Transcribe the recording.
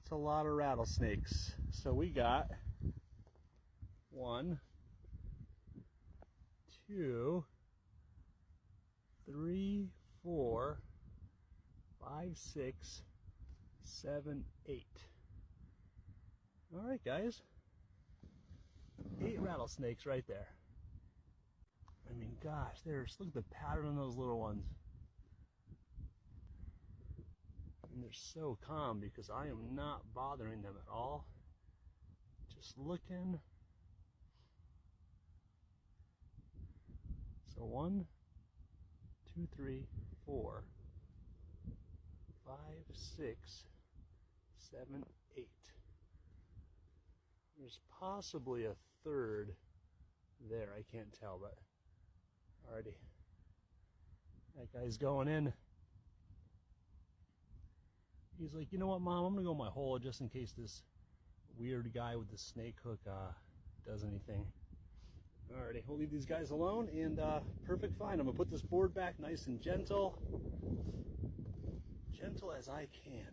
That's a lot of rattlesnakes. So we got 1, 2, 3, 4, 5, 6, 7, 8. All right, guys. 8 rattlesnakes right there. I mean, gosh, look at the pattern on those little ones. And they're so calm because I am not bothering them at all. Just looking. So 1, 2, 3, 4, 5, 6, 7, 8. There's possibly a third there. I can't tell, but alrighty. That guy's going in. He's like, you know what, Mom? I'm gonna go in my hole just in case this weird guy with the snake hook does anything. Alrighty, we'll leave these guys alone, and perfect fine. I'm gonna put this board back nice and gentle as I can.